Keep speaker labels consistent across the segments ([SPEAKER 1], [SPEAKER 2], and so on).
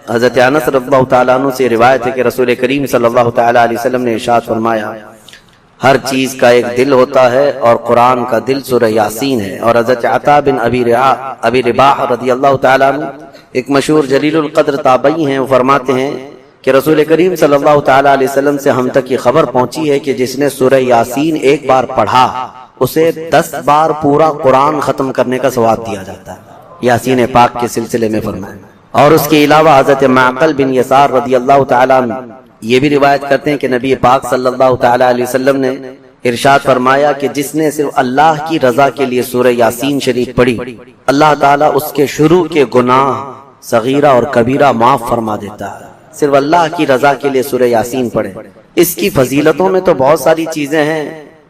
[SPEAKER 1] حضرت انس رضی اللہ تعالیٰ عنہ سے روایت ہے کہ رسول کریم صلی اللہ تعالیٰ علیہ وسلم نے ارشاد فرمایا ہر چیز کا ایک دل ہوتا ہے اور قرآن کا دل سورہ یاسین ہے۔ اور حضرت عطا بن ابی رباح رضی اللہ تعالیٰ عنہ ایک مشہور جلیل القدر تابعی ہیں، وہ فرماتے ہیں کہ رسول کریم صلی اللہ تعالیٰ علیہ وسلم سے ہم تک یہ خبر پہنچی ہے کہ جس نے سورہ یاسین ایک بار پڑھا اسے 10 بار پورا قرآن ختم کرنے کا ثواب دیا جاتا ہے، یاسین پاک کے سلسلے میں فرمایا۔ اور اس کے علاوہ حضرت معقل بن یسار رضی اللہ تعالیٰ عنہ یہ بھی روایت کرتے ہیں کہ نبی پاک صلی اللہ تعالیٰ علیہ وسلم نے ارشاد فرمایا کہ جس نے صرف اللہ کی رضا کے لیے سورہ یاسین شریف پڑھی اللہ تعالیٰ اس کے شروع کے گناہ صغیرہ اور کبیرہ معاف فرما دیتا ہے۔ صرف اللہ کی رضا کے لیے سورہ یاسین پڑھے۔ اس کی فضیلتوں میں تو بہت ساری چیزیں ہیں،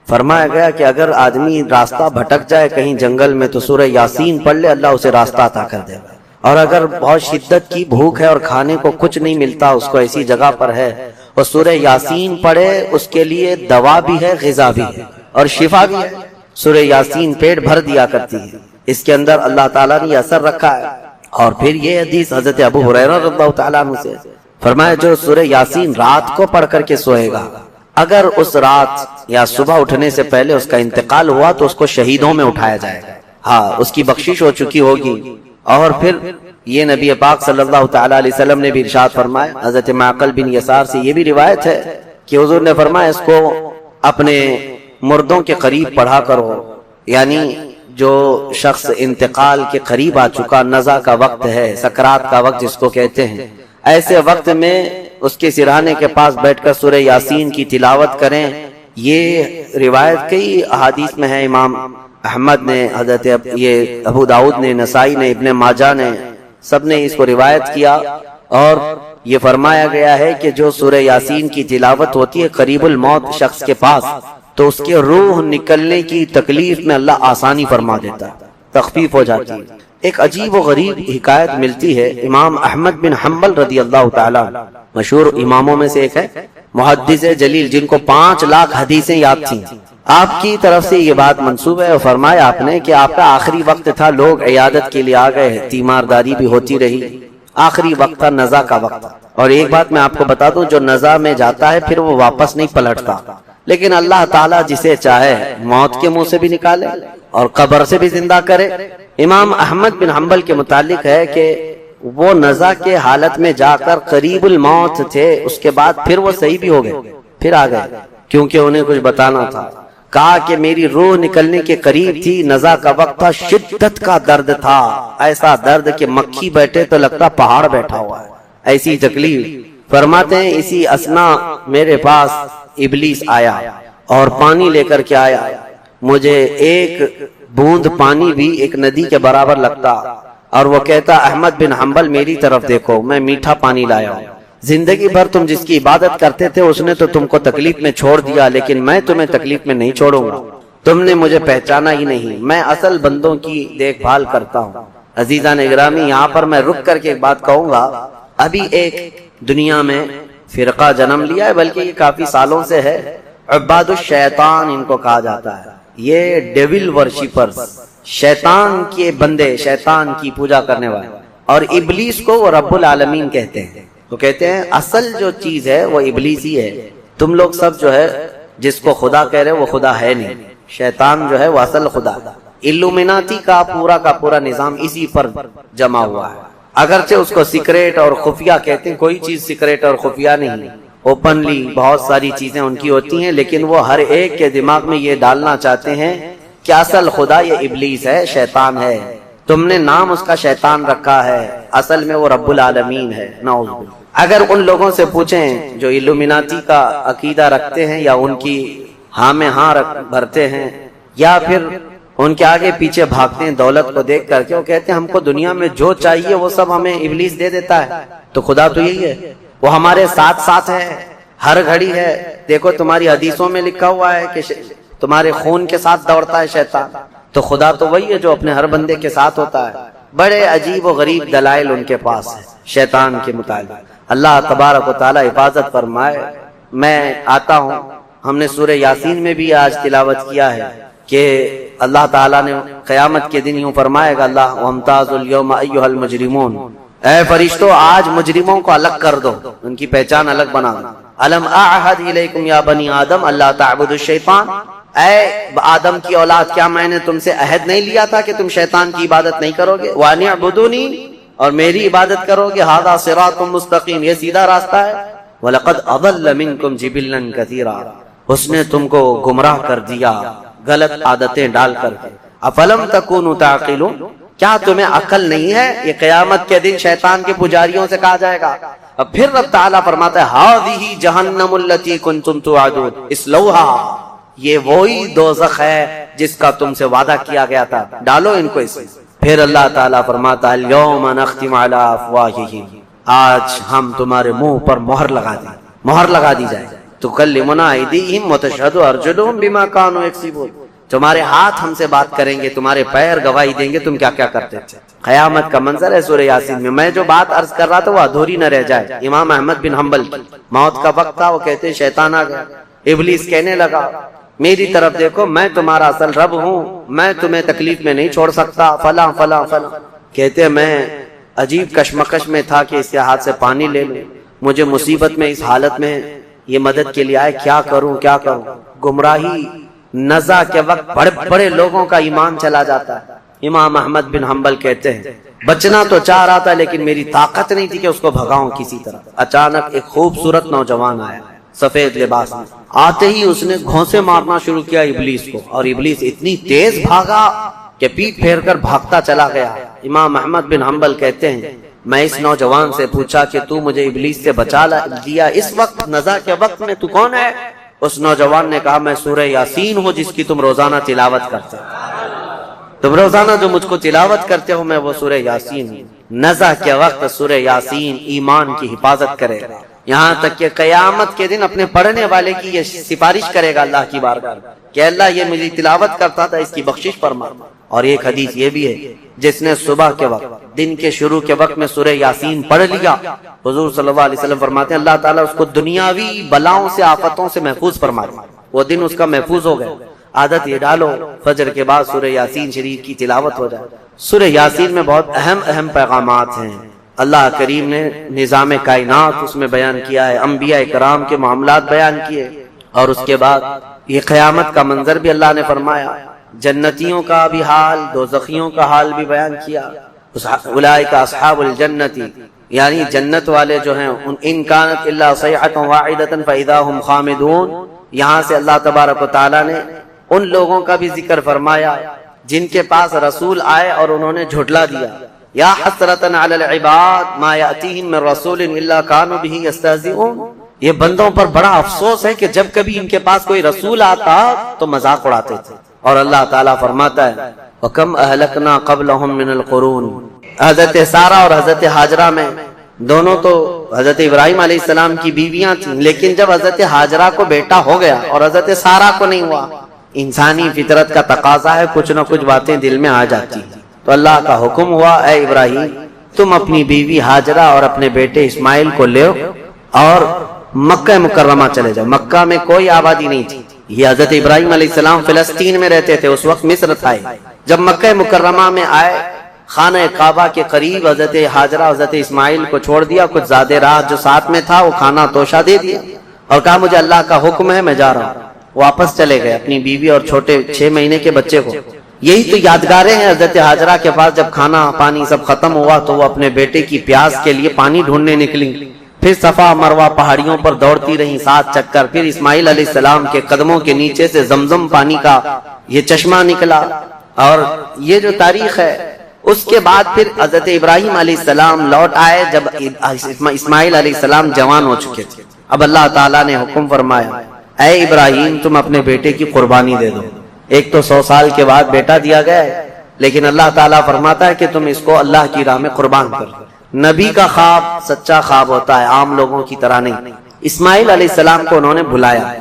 [SPEAKER 1] فرمایا گیا کہ اگر آدمی راستہ بھٹک جائے کہیں جنگل میں تو سورہ یاسین پڑھ لے، اللہ اسے راستہ عطا کر دے گا۔ اور اگر بہت شدت کی بھوک ہے اور کھانے کو کچھ نہیں ملتا، اس کو ایسی جگہ پر ہے اور سورہ یاسین پڑھے، اس کے لیے دوا بھی ہے، غذا بھی ہے اور شفا بھی ہے۔ سورہ یاسین پیٹ بھر دیا کرتی ہے، اس کے اندر اللہ تعالیٰ نے یہ اثر رکھا ہے۔ اور پھر یہ حدیث حضرت ابو ہریرہ رضی اللہ تعالیٰ عنہ سے فرمایا جو سورہ یاسین رات کو پڑھ کر کے سوئے گا، اگر اس رات یا صبح اٹھنے سے پہلے اس کا انتقال ہوا تو اس کو شہیدوں میں اٹھایا جائے گا، ہاں اس کی بخشش ہو چکی ہوگی۔ اور پھر یہ نبی پاک صلی اللہ تعالیٰ علیہ وسلم نے بھی ارشاد فرمایا، حضرت معقل بن یسار سے یہ بھی روایت ہے کہ حضور نے فرمایا اس کو اپنے مردوں کے قریب پڑھا کرو، یعنی جو شخص انتقال کے قریب آ چکا، نزع کا وقت ہے، سکرات کا وقت جس کو کہتے ہیں، ایسے وقت میں اس کے سرہانے کے پاس بیٹھ کر سورہ یاسین کی تلاوت کریں۔ یہ روایت کئی احادیث میں ہے، امام احمد نے، حضرت یہ ابو داؤد نے، نسائی نے، ابن ماجہ نے، سب نے اس کو روایت کیا۔ اور یہ فرمایا گیا ہے کہ جو سورہ یاسین کی تلاوت ہوتی ہے قریب الموت شخص کے پاس، تو اس کے روح نکلنے کی تکلیف میں اللہ آسانی فرما دیتا ہے، تخفیف ہو جاتی ہے۔ ایک عجیب و غریب حکایت ملتی ہے، امام احمد بن حنبل رضی اللہ تعالیٰ مشہور اماموں میں سے ایک ہے، محدث جلیل جن کو 5 لاکھ حدیثیں یاد تھیں، آپ کی طرف سے یہ بات منسوب ہے اور فرمایا آپ نے کہ آپ کا آخری وقت تھا، لوگ عیادت کے لیے آ گئے، تیمارداری بھی ہوتی رہی، آخری وقت تھا، نزع کا وقت۔ اور ایک بات میں آپ کو بتا دوں، جو نزع میں جاتا ہے پھر وہ واپس نہیں پلٹتا، لیکن اللہ تعالیٰ جسے چاہے موت کے منہ سے بھی نکالے اور قبر سے بھی زندہ کرے۔ امام احمد بن حنبل کے متعلق ہے کہ وہ نزع کے حالت میں جا کر قریب الموت تھے، اس کے بعد پھر وہ صحیح بھی ہو گئے، پھر آ گئے، کیونکہ انہیں کچھ بتانا تھا۔ کہا کہ میری روح نکلنے کے قریب تھی، نزع کا وقت تھا، شدت کا درد تھا، ایسا درد کہ مکھی بیٹھے تو لگتا پہاڑ بیٹھا ہوا ہے، ایسی تکلیف۔ فرماتے ہیں اسی اسنا میرے پاس ابلیس آیا اور پانی لے کر کے آیا، مجھے ایک بوند پانی بھی ایک ندی کے برابر لگتا، اور وہ کہتا احمد بن حنبل میری طرف دیکھو، میں میٹھا پانی لایا ہوں، زندگی بھر تم جس کی عبادت کرتے تھے اس نے تو تم کو تکلیف میں چھوڑ دیا، لیکن میں تمہیں تکلیف میں نہیں چھوڑوں گا، تم نے مجھے پہچانا ہی نہیں، میں اصل بندوں کی دیکھ بھال کرتا ہوں۔ عزیزان اکرامی، یہاں پر میں رک کر کے ایک بات کہوں گا، ابھی ایک دنیا میں فرقہ جنم لیا ہے، بلکہ یہ کافی سالوں سے ہے، عباد الشیطان ان کو کہا جاتا ہے، یہ ڈیول ورشپرز، شیطان کے بندے، شیطان کی پوجا کرنے والے، اور ابلیس کو وہ رب العالمین کہتے ہیں۔ تو کہتے ہیں اصل جو چیز ہے وہ ابلیس ہی ہے، تم لوگ سب جو ہے جس کو خدا کہہ رہے وہ خدا ہے نہیں، شیطان جو ہے وہ اصل خدا ہے۔ الومناتی کا پورا نظام اسی پر جمع ہوا ہے، اگرچہ اس کو سیکریٹ اور خفیہ کہتے ہیں، کوئی چیز سیکریٹ اور خفیہ نہیں، اوپنلی بہت ساری چیزیں ان کی ہوتی ہیں، لیکن وہ ہر ایک کے دماغ میں یہ ڈالنا چاہتے ہیں کہ اصل خدا یہ ابلیس ہے، شیطان ہے، تم نے نام اس کا شیطان رکھا ہے، اصل میں وہ رب العالمین ہے۔ نعوذ باللہ۔ اگر ان لوگوں سے پوچھیں جو الومناتی کا عقیدہ رکھتے ہیں یا ان کی ہاں میں ہاں بھرتے ہیں یا پھر ان کے آگے پیچھے بھاگتے ہیں دولت کو دیکھ کر کے، وہ کہتے ہیں ہم کو دنیا میں جو چاہیے وہ سب ہمیں ابلیس دے دیتا ہے، تو خدا تو یہی ہے، وہ ہمارے ساتھ ساتھ ہے، ہر گھڑی ہے، دیکھو تمہاری حدیثوں میں لکھا ہوا ہے کہ تمہارے خون کے ساتھ دوڑتا ہے شیطان، تو خدا تو وہی ہے جو اپنے ہر بندے کے ساتھ ہوتا ہے۔ بڑے عجیب و غریب دلائل ان کے پاس ہے شیطان کے متعلق، اللہ تبارک و تعالی حفاظت فرمائے۔ میں آتا ہوں، ہم نے سورہ یاسین میں بھی آج تلاوت کیا ہے کہ اللہ تعالیٰ نے قیامت کے دن یوں فرمائے گا، اللہ وامتاز اليوم ایھا المجرمون، اے فرشتوں آج مجرموں کو الگ کر دو، ان کی پہچان الگ بنا دو۔ الم اعہد الیکم یا بنی آدم اللہ تعبدوا الشیطان، اے آدم کی اولاد کیا میں نے تم سے عہد نہیں لیا تھا کہ تم شیطان کی عبادت نہیں کرو گے؟ وان اعبدونی، اور میری عبادت کرو گے۔ ھذا صراط مستقیم، یہ سیدھا راستہ ہے۔ وَلَقَدْ أَضَلَّ مِنْكُمْ جِبِلًّا كَثِيرًا، اس نے تم کو گمراہ کر دیا غلط عادتیں ڈال کر کے۔ افلم تکونوا تعقلون، کیا تمہیں عقل نہیں ہے؟ یہ قیامت کے دن شیطان کے پجاریوں سے کہا جائے گا۔ اب پھر رب تعالیٰ فرماتا ہے هَذِهِ جَهَنَّمُ الَّتِي كُنْتُمْ تُوعَدُونَ اصْلَوْهَا، یہ وہی دوزخ ہے جس کا تم سے وعدہ کیا گیا تھا، ڈالو ان کو اس میں۔ پھر اللہ تعالیٰ فرماتا ہے الْيَوْمَ نَخْتِمُ عَلَىٰ أَفْوَاهِهِمْ، آج ہم تمہارے منہ پر مہر لگا دیں، مہر لگا دی جائے۔ تُكَلِّمُنَا أَيْدِيهِمْ وَتَشْهَدُ أَرْجُلُهُمْ بِمَا كَانُوا يَكْسِبُونَ، تمہارے ہاتھ ہم سے بات کریں گے، تمہارے پیر گواہی دیں گے تم کیا کیا کرتے تھے۔ قیامت کا منظر ہے سورہ یاسین میں۔ میں جو بات عرض کر رہا تھا وہ ادھوری نہ رہ جائے۔ امام احمد بن حنبل کی موت کا وقت تھا، وہ کہتے ہیں شیطان آ گیا، ابلیس کہنے لگا میری طرف دیکھو، میں تمہارا اصل رب ہوں، میں تمہیں تکلیف میں نہیں چھوڑ سکتا، فلاں فلاں فلاں۔ کہتے ہیں میں عجیب کشمکش میں تھا کہ اس کے ہاتھ سے پانی لے لوں، مجھے مصیبت میں اس حالت میں یہ مدد کے لیے آئے، کیا کروں کیا کروں۔ گمراہی نزع کے وقت بڑے بڑے لوگوں کا ایمان چلا جاتا ہے۔ امام احمد بن حنبل کہتے ہیں بچنا تو چاہ رہا تھا لیکن میری طاقت نہیں تھی کہ اس کو بھگاؤں کسی طرح۔ اچانک ایک خوبصورت نوجوان آیا سفید لباس میں، آتے ہی اس نے گھونسے مارنا شروع کیا ابلیس کو، اور ابلیس اتنی تیز بھاگا کہ پیٹ پھیر کر بھاگتا چلا گیا۔ امام احمد بن حنبل کہتے ہیں میں اس نوجوان سے پوچھا کہ تو مجھے ابلیس سے بچا دیا اس وقت نزع کے وقت میں، تو کون ہے؟ اس نوجوان نے کہا میں سورہ یاسین ہوں جس کی تم روزانہ تلاوت کرتے ہو، تم روزانہ جو مجھ کو تلاوت کرتے ہو میں وہ سورہ یاسین ہوں۔ نزع کے وقت سورہ یاسین ایمان کی حفاظت کرے گا، یہاں تک کہ قیامت کے دن اپنے پڑھنے والے کی یہ سفارش کرے گا اللہ کی بارگاہ کہ اللہ یہ میری تلاوت کرتا تھا، اس کی بخشش فرما۔ اور ایک حدیث یہ بھی ہے جس نے صبح کے وقت دن کے شروع کے وقت میں سورہ یاسین پڑھ لیا، حضور صلی اللہ علیہ وسلم فرماتے ہیں اللہ تعالیٰ اس کو دنیاوی بلاؤں سے آفتوں سے محفوظ فرما، وہ دن اس کا محفوظ ہو گیا۔ عادت یہ ڈالو فجر کے بعد سورہ یاسین شریف کی تلاوت ہو جائے۔ سورہ یاسین میں بہت اہم پیغامات ہیں، اللہ کریم نے نظام کائنات اس میں بیان کیا ہے، انبیاء کرام کے معاملات بیان کیے، اور اس کے بعد یہ قیامت کا منظر بھی اللہ نے فرمایا، جنتیوں کا بھی حال، دوزخیوں کا حال بھی بیان کیا۔ اولئک اصحاب الجنت، یعنی جنت والے جو ہیں ان کانت الا صیحۃ واحدۃ فاذا هم خامدون، یہاں سے اللہ تبارک و تعالی نے ان لوگوں کا بھی ذکر فرمایا جن کے پاس رسول آئے اور انہوں نے جھٹلا دیا۔ یا حسرۃ علی العباد ما یاتیہم من رسول الا کانوا بہ یستہزئون، یہ بندوں پر بڑا افسوس ہے کہ جب کبھی ان کے پاس کوئی رسول آتا تو مذاق اڑاتے تھے۔ اور اللہ تعالیٰ فرماتا ہے وَكَمْ أَهْلَكْنَا قَبْلَهُمْ مِنَ الْقُرُونِ، حضرت سارہ اور حضرت ہاجرہ میں دونوں تو حضرت ابراہیم علیہ السلام کی بیویاں تھیں، لیکن جب حضرت ہاجرہ کو بیٹا ہو گیا اور حضرت سارہ کو نہیں ہوا، انسانی فطرت کا تقاضا ہے کچھ نہ کچھ باتیں دل میں آ جاتی ہیں، تو اللہ کا حکم ہوا اے ابراہیم تم اپنی بیوی ہاجرہ اور اپنے بیٹے اسماعیل کو لے اور مکہ مکرمہ چلے جاؤ۔ مکہ میں کوئی آبادی نہیں تھی، یہ حضرت ابراہیم علیہ السلام فلسطین میں رہتے تھے، اس وقت مصر تھا۔ جب مکہ مکرمہ میں آئے خانہ کعبہ کے قریب حضرت ہاجرہ حضرت اسماعیل کو چھوڑ دیا، کچھ زیادہ رات جو ساتھ میں تھا وہ کھانا توشہ دے دیا اور کہا مجھے اللہ کا حکم ہے میں جا رہا ہوں۔ واپس چلے گئے اپنی بیوی اور چھوٹے 6 مہینے کے بچے کو۔ یہی تو یادگاریں ہیں حضرت ہاجرہ کے پاس، جب کھانا پانی سب ختم ہوا تو وہ اپنے بیٹے کی پیاس کے لیے پانی ڈھونڈنے نکلی، پھر صفا مروہ پہاڑیوں پر دوڑتی رہی 7 چکر، پھر اسماعیل علیہ السلام کے قدموں کے نیچے سے زمزم پانی کا یہ چشمہ نکلا۔ اور یہ جو تاریخ ہے اس کے بعد پھر حضرت ابراہیم علیہ السلام لوٹ آئے جب اسماعیل علیہ السلام جوان ہو چکے تھے۔ اب اللہ تعالیٰ نے حکم فرمایا اے ابراہیم تم اپنے بیٹے کی قربانی دے دو۔ ایک تو 100 سال کے بعد بیٹا دیا گیا ہے، لیکن اللہ تعالیٰ فرماتا ہے کہ تم اس کو اللہ کی راہ میں قربان کرو۔ نبی کا خواب سچا خواب ہوتا ہے، عام لوگوں کی طرح نہیں۔ اسماعیل علیہ السلام کو انہوں نے بلایا،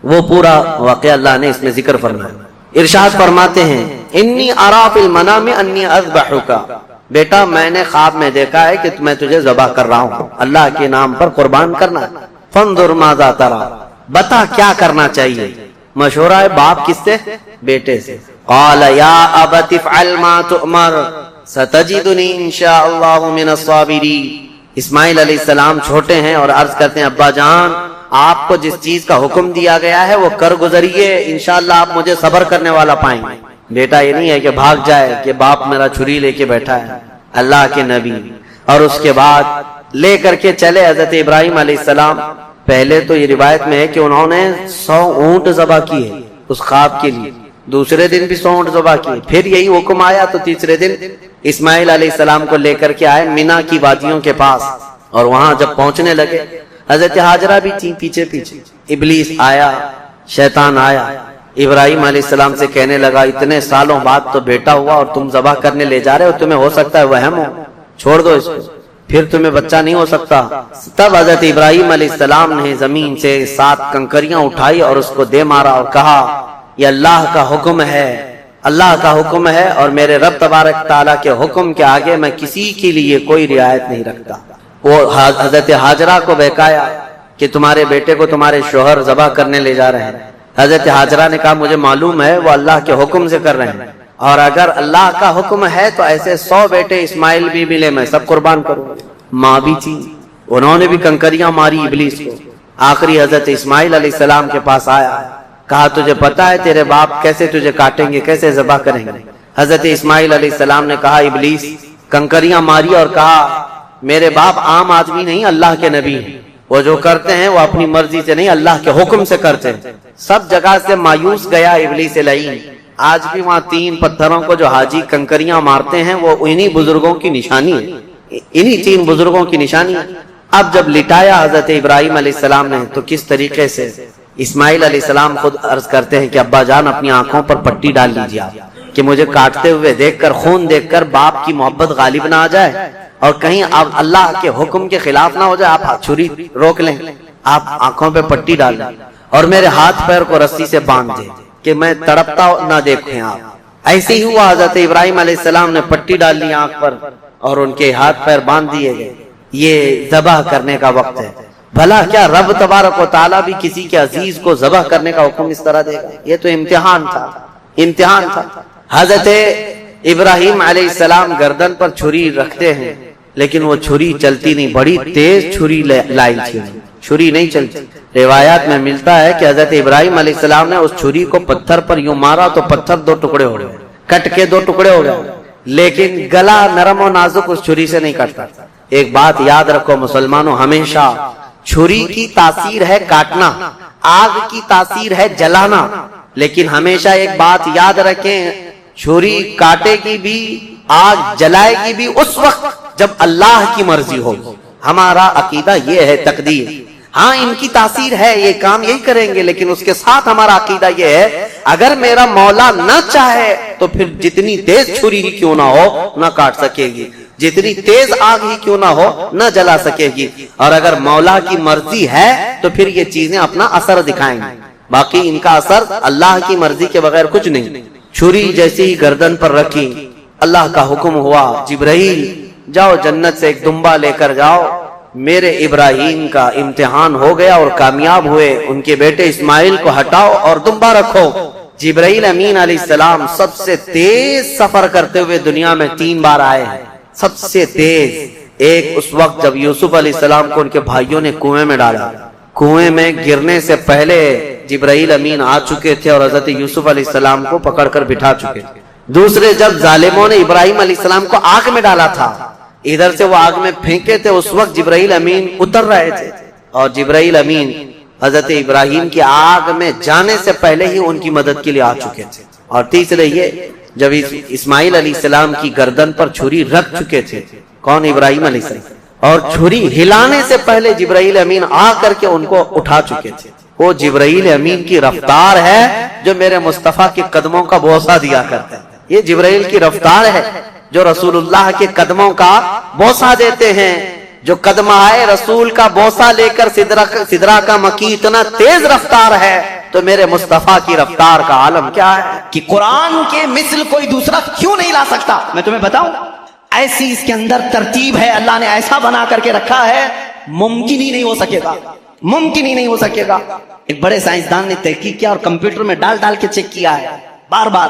[SPEAKER 1] وہ پورا واقعہ اللہ نے اس میں ذکر فرمایا۔ ارشاد فرماتے ہیں انی ارا فی المنام انی اذبحک، بیٹا میں نے خواب میں دیکھا ہے کہ میں تجھے ذبح کر رہا ہوں، اللہ کے نام پر قربان کرنا۔ فانظر ماذا ترى، بتا کیا کرنا چاہیے۔ مشورہ ہے باپ کس سے؟ بیٹے سے۔ قال یا ابت افعل ما تؤمر، ستجدنی انشاءاللہ من الصابرین۔ اسماعیل علیہ السلام چھوٹے ہیں اور عرض کرتے ہیں ابا جان آپ کو جس چیز کا حکم دیا گیا ہے وہ کر گزریے، انشاءاللہ آپ مجھے صبر کرنے والا پائیں گے۔ بیٹا یہ نہیں ہے کہ بھاگ جائے کہ باپ میرا چھری لے کے بیٹھا ہے، اللہ کے نبی، اور اس کے بعد لے کر کے چلے حضرت ابراہیم علیہ السلام۔ پہلے تو یہ روایت میں ہے کہ انہوں نے 100 اونٹ ذبح کیے اس خواب کے لیے، دوسرے دن بھی 100 اونٹ ذبح کیے، پھر یہی حکم آیا تو تیسرے دن اسماعیل علیہ السلام کو لے کر کے آئے مینا کی وادیوں کے پاس، اور وہاں جب پہنچنے لگے حضرت ہاجرہ بھی تھی پیچھے پیچھے۔ ابلیس آیا، شیطان آیا، ابراہیم علیہ السلام سے کہنے لگا اتنے سالوں بعد تو بیٹا ہوا اور تم ذبح کرنے لے جا رہے ہو، تمہیں ہو سکتا ہے وہم ہو، چھوڑ دو اس کو، پھر تمہیں بچہ نہیں ہو سکتا۔ تب حضرت ابراہیم علیہ السلام نے زمین سے 7 کنکریاں اٹھائی اور اس کو دے مارا اور کہا یہ اللہ کا حکم ہے، اللہ کا حکم ہے، اور میرے رب تبارک تعالیٰ کے حکم کے آگے میں کسی کے لیے کوئی رعایت نہیں رکھتا۔ وہ حضرت ہاجرہ کو بہکایا کہ تمہارے بیٹے کو تمہارے شوہر ذبح کرنے لے جا رہے ہیں۔ حضرت ہاجرہ نے کہا مجھے معلوم ہے وہ اللہ کے حکم سے کر رہے ہیں، اور اگر اللہ کا حکم ہے تو ایسے 100 بیٹے اسماعیل بھی ملے میں سب قربان کروں۔ ماں بھی تھی، انہوں نے بھی کنکریاں ماری ابلیس کو۔ آخری حضرت اسماعیل علیہ السلام کے پاس آیا، کہا تجھے پتا ہے تیرے باپ کیسے تجھے کاٹیں گے، کیسے ذبح کریں گے؟ حضرت اسماعیل علیہ السلام نے کہا ابلیس، کنکریاں ماری اور کہا میرے باپ عام آدمی نہیں، اللہ کے نبی ہیں، وہ جو کرتے ہیں وہ اپنی مرضی سے نہیں اللہ کے حکم سے کرتے ہیں۔ سب جگہ سے مایوس گیا ابلیس لعین۔ آج بھی وہاں 3 پتھروں کو جو حاجی کنکریاں مارتے ہیں وہ انہی بزرگوں کی نشانی ہے، انہی 3 بزرگوں کی نشانی ہے۔ اب جب لٹایا حضرت ابراہیم علیہ السلام نے تو کس طریقے سے اسماعیل علیہ السلام خود عرض کرتے ہیں کہ ابا جان اپنی آنکھوں پر پٹی ڈال لیجیے آپ، کہ مجھے کاٹتے ہوئے دیکھ کر، خون دیکھ کر باپ کی محبت غالب نہ آ جائے اور کہیں آپ اللہ کے حکم کے خلاف نہ ہو جائے، آپ چھری روک لیں، آپ آنکھوں پہ پٹی ڈال لیں اور میرے ہاتھ پیر کو رسی سے باندھ دیں کہ میں تڑپتا نہ دیکھیں آپ۔ ایسے ہی ہوا، حضرت ابراہیم علیہ السلام نے پٹی ڈال لی آنکھ پر اور ان کے ہاتھ پیر باندھ دیے گئے۔ یہ ذبح کرنے کا وقت ہے۔ بھلا کیا رب تبارک و تعالیٰ بھی کسی کے عزیز کو ذبح کرنے کا حکم اس طرح دے گا؟ یہ تو امتحان تھا، امتحان تھا۔ حضرت ابراہیم علیہ السلام گردن پر چھری رکھتے ہیں لیکن وہ چھری چلتی نہیں، بڑی تیز چھری لائی تھی، چھری نہیں چلتی۔ روایات میں ملتا ہے کہ حضرت ابراہیم علیہ السلام نے اس چھری کو پتھر پر یوں مارا تو پتھر 2 ٹکڑے ہو گئے، کٹ کے 2 ٹکڑے ہو گئے، لیکن گلا نرم و نازک اس چھری سے نہیں کٹتا۔ ایک بات یاد رکھو مسلمانوں، ہمیشہ چھری کی تاثیر ہے کاٹنا، آگ کی تاثیر ہے جلانا، لیکن ہمیشہ ایک بات یاد رکھیں، چھری کاٹے گی بھی، آگ جلائے گی بھی اس وقت جب اللہ کی مرضی ہو۔ ہمارا عقیدہ یہ ہے تقدیر، ہاں ان کی تاثیر ہے، یہ کام یہی کریں گے، لیکن اس کے ساتھ ہمارا عقیدہ یہ ہے اگر میرا مولا نہ چاہے تو پھر جتنی تیز چھری ہی کیوں نہ ہو نہ کاٹ سکے گی، جتنی تیز آگ ہی کیوں نہ ہو نہ جلا سکے گی، اور اگر مولا کی مرضی ہے تو پھر یہ چیزیں اپنا اثر دکھائیں گی، باقی ان کا اثر اللہ کی مرضی کے بغیر کچھ نہیں۔ چھری جیسی ہی گردن پر رکھی، اللہ کا حکم ہوا جبرائیل جاؤ جنت سے ایک دمبا لے کر جاؤ، میرے ابراہیم کا امتحان ہو گیا اور کامیاب ہوئے، ان کے بیٹے اسماعیل کو ہٹاؤ اور دمبا رکھو۔ جبرائیل امین علیہ السلام سب سے تیز سفر کرتے ہوئے دنیا میں 3 بار آئے ہیں، سب سے تیز۔ ایک اس وقت جب یوسف علیہ السلام کو ان کے بھائیوں نے کنویں میں ڈالا، کنویں میں گرنے سے پہلے جبرائیل امین آ چکے تھے اور حضرت یوسف علیہ السلام کو پکڑ کر بٹھا چکے تھے۔ دوسرے جب ظالموں نے ابراہیم علیہ السلام کو آگ میں ڈالا تھا، ادھر سے وہ آگ میں پھینکے تھے، اس وقت جبرائیل امین اتر رہے تھے اور جبرائیل امین حضرت ابراہیم کی آگ میں جانے سے پہلے ہی ان کی مدد کے لیے آ چکے تھے۔ اور تیسرے یہ جب اسماعیل علیہ السلام کی گردن پر چھری رکھ چکے تھے، کون؟ ابراہیم علیہ السلام، اور چھری ہلانے سے پہلے جبرائیل امین آ کر کے ان کو اٹھا چکے تھے۔ وہ جبرائیل امین کی رفتار ہے جو میرے مصطفیٰ کے قدموں کا بوسہ دیا کرتا ہے، یہ جبرائیل کی رفتار ہے جو رسول اللہ کے قدموں کا بوسہ دیتے ہیں۔ جو قدم آئے رسول کا بوسہ لے کر سدرہ کا مکی اتنا تیز رفتار ہے تو میرے مصطفیٰ کی رفتار کا عالم کیا ہے کہ قرآن کے مثل کوئی دوسرا کیوں نہیں لا سکتا۔ میں تمہیں بتاؤں، ایسی اس کے اندر ترتیب ہے، اللہ نے ایسا بنا کر کے رکھا ہے، ممکن ہی نہیں ہو سکے گا، ممکن ہی نہیں ہو سکے گا۔ ایک بڑے سائنسدان نے تحقیق کیا اور کمپیوٹر میں ڈال ڈال کے چیک کیا ہے، بار بار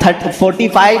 [SPEAKER 1] 45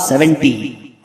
[SPEAKER 1] 70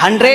[SPEAKER 1] 100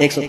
[SPEAKER 1] 100।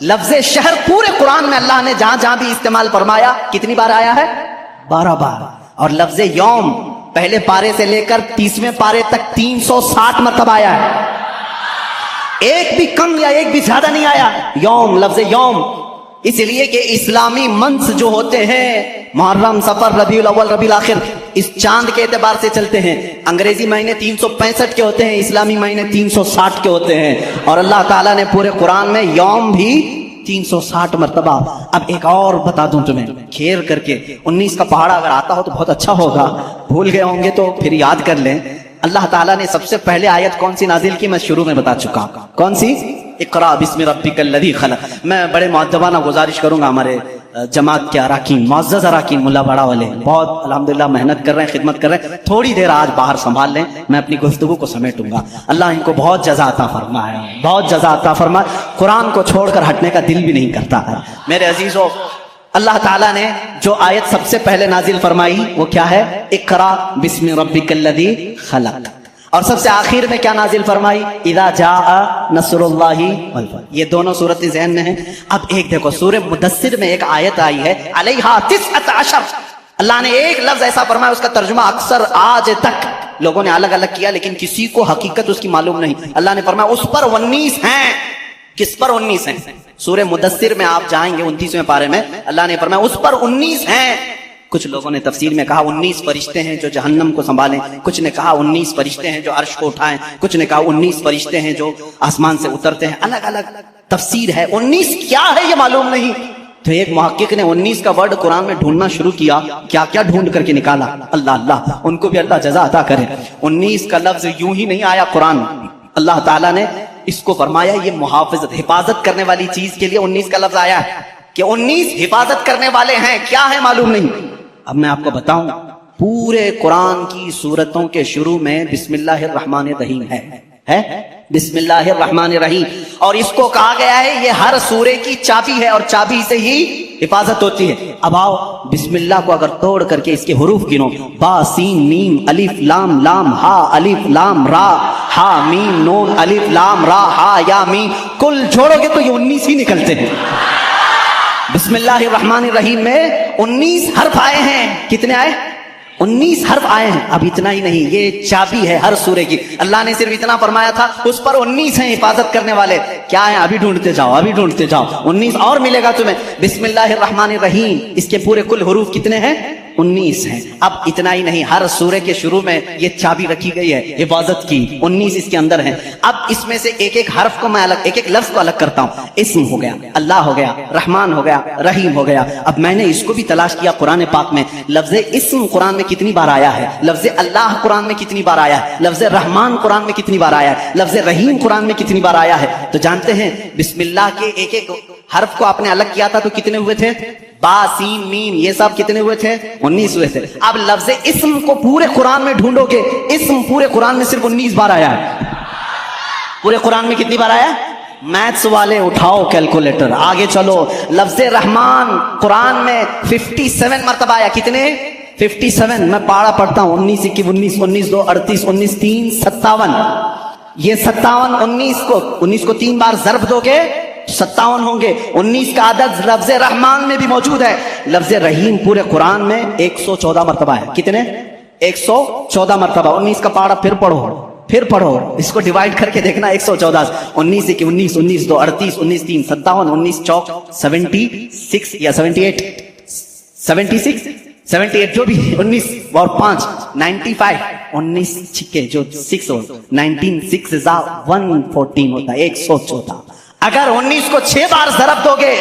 [SPEAKER 2] لفظ شہر پورے قرآن میں اللہ نے جہاں جہاں بھی استعمال فرمایا کتنی بار آیا ہے؟ 12 بار. اور لفظ یوم پہلے پارے سے لے کر 30ویں پارے تک 360 مرتبہ آیا ہے. ایک بھی کم یا ایک بھی زیادہ نہیں آیا. یوم، لفظ یوم. اس لیے کہ اسلامی منث جو ہوتے ہیں محرم، صفر، ربیع الاول، ربیع الاخر، اس چاند کے اعتبار سے چلتے ہیں. انگریزی مہینے 365 کے ہوتے ہیں، اسلامی مہینے 360 کے ہوتے ہیں. اور اللہ تعالیٰ نے پورے قرآن میں یوم بھی 360 مرتبہ. اب ایک اور بتا دوں تمہیں کھیر کر کے، 19 کا پہاڑا اگر آتا ہو تو بہت اچھا ہوگا، بھول گئے ہوں گے تو پھر یاد کر لیں. اللہ تعالیٰ نے سب سے پہلے آیت کون سی نازل کی؟ میں شروع میں بتا چکا. کون سی؟ اقرا بسم ربک الذی خلق. میں بڑے مؤدبانہ گزارش کروں گا ہمارے جماعت کے اراکین، معزز اراکین، ملا بڑا والے بہت الحمدللہ محنت کر رہے ہیں، خدمت کر رہے ہیں. تھوڑی دیر آج باہر سنبھال لیں، میں اپنی گفتگو کو سمیٹوں گا. اللہ ان کو بہت جزا عطا فرمائے، بہت جزا عطا فرمائے. قرآن کو چھوڑ کر ہٹنے کا دل بھی نہیں کرتا ہے. میرے عزیزو، اللہ تعالیٰ نے جو آیت سب سے پہلے نازل فرمائی وہ کیا ہے؟ اقرا بسم ربک الذی خلق. اور سب سے آخر میں کیا نازل فرمائی؟ اذا جاء نصر اللہ والفتح. یہ دونوں صورتیں ذہن میں ہیں. اب ایک دیکھو، سورہ مدثر میں ایک آیت آئی ہے علیہا 19. اللہ نے ایک لفظ ایسا فرمایا، اس کا ترجمہ اکثر آج تک لوگوں نے الگ الگ کیا، لیکن کسی کو حقیقت اس کی معلوم نہیں. اللہ نے فرمایا اس پر 19 ہیں. کس پر 19 ہیں؟ سورہ مدثر میں آپ جائیں گے 29ویں پارے میں اللہ نے فرمایا اس پر 19 ہیں. کچھ لوگوں نے تفسیر میں کہا 19 فرشتے ہیں جو جہنم کو سنبھالیں، کچھ نے کہا 19 فرشتے ہیں جو عرش کو اٹھائیں، کچھ نے کہا 19 فرشتے ہیں جو آسمان سے اترتے ہیں. الگ الگ تفسیر ہے. 19 کیا ہے یہ معلوم نہیں. تو ایک محقق نے 19 کا ورڈ قرآن میں ڈھونڈنا شروع کیا. کیا کیا ڈھونڈ کر کے نکالا. اللہ اللہ ان کو بھی اللہ جزا عطا کرے. 19 کا لفظ یوں ہی نہیں آیا قرآن. اللہ تعالیٰ نے اس کو فرمایا یہ محافظت، حفاظت کرنے والی چیز کے لیے 19 کا لفظ آیا ہے کہ 19 حفاظت کرنے والے ہیں. کیا ہے معلوم نہیں. اب میں آپ کو بتاؤں، پورے قرآن کی سورتوں کے شروع میں بسم اللہ الرحمن الرحیم ہے بسم اللہ الرحمن الرحیم. اور اس کو کہا گیا ہے یہ ہر سورے کی چابی ہے اور چابی سے ہی حفاظت ہوتی ہے. اب آؤ بسم اللہ کو اگر توڑ کر کے اس کے حروف گنو، با سین میم الف لام لام ہا الف لام را ہا میم نون الف لام را ہا یا میم، کل جوڑو گے تو یہ 19 ہی نکلتے ہیں. بسم اللہ الرحمن الرحیم میں 19 حرف آئے ہیں. کتنے آئے؟ 19 حرف آئے ہیں. اب اتنا ہی نہیں، یہ چابی ہے ہر سورے کی. اللہ نے صرف اتنا فرمایا تھا اس پر 19 ہیں حفاظت کرنے والے. کیا ہیں؟ ابھی ڈھونڈتے جاؤ، ابھی ڈھونڈتے جاؤ. 19 اور ملے گا تمہیں. بسم اللہ الرحمن الرحیم اس کے پورے کل حروف کتنے ہیں؟ 19 ہیں. اب اتنا ہی نہیں، ہر سورے کے شروع میں یہ چابی رکھی گئی ہے حفاظت کی. 19 اس کے اندر ہیں. اب اس میں سے ایک ایک حرف کو میں الگ، ایک ایک لفظ کو الگ کرتا ہوں. اسم ہو گیا، اللہ ہو گیا، رحمان ہو گیا، رحیم ہو گیا. اب میں نے اس کو بھی تلاش کیا قرآن پاک میں. لفظ اسم قرآن میں کتنی بار آیا ہے؟ لفظ اللہ قرآن میں کتنی بار آیا ہے؟ لفظ رحمان قرآن میں کتنی بار آیا ہے؟ لفظ رحیم قرآن میں کتنی بار آیا ہے؟ تو جانتے ہیں بسم اللہ کے ایک ایک حرف کو آپ نے الگ کیا تھا تو کتنے ہوئے تھے؟ با سین میم یہ سب کتنے ہوئے تھے؟ 19 ہوئے تھے. اب لفظ اسم کو پورے قرآن میں ڈھونڈو گے، اسم پورے قرآن میں صرف 19 بار آیا ہے. پورے قرآن میں کتنی بار آیا؟ میتھس والے اٹھاؤ کیلکولیٹر، آگے چلو. لفظ رحمان قرآن میں 57 مرتبہ آیا. کتنے؟ 57. میں پاڑا پڑھتا ہوں. 19 1 19 19 2 38 19 3 57. یہ 57 19 کو 3 بار ضرب دو گے 57 ہوں گے. 19 کا عدد لفظ رحمان میں بھی موجود ہے. لفظ رحیم پورے قرآن میں 114 مرتبہ ہے. کتنے؟ 114 مرتبہ. 19 کا پاڑا پھر پڑھو، اس کو ڈیوائڈ کر کے دیکھنا. 114 19 1 19 19 2 38 19 3 57 19 چوک 76 یا 78 جو بھی 19 اور 5 95 19 چھکے جو 6 ہو 19 6 114 ہوتا ہے 114. اگر 19 کو 6 بار ضرب دو گے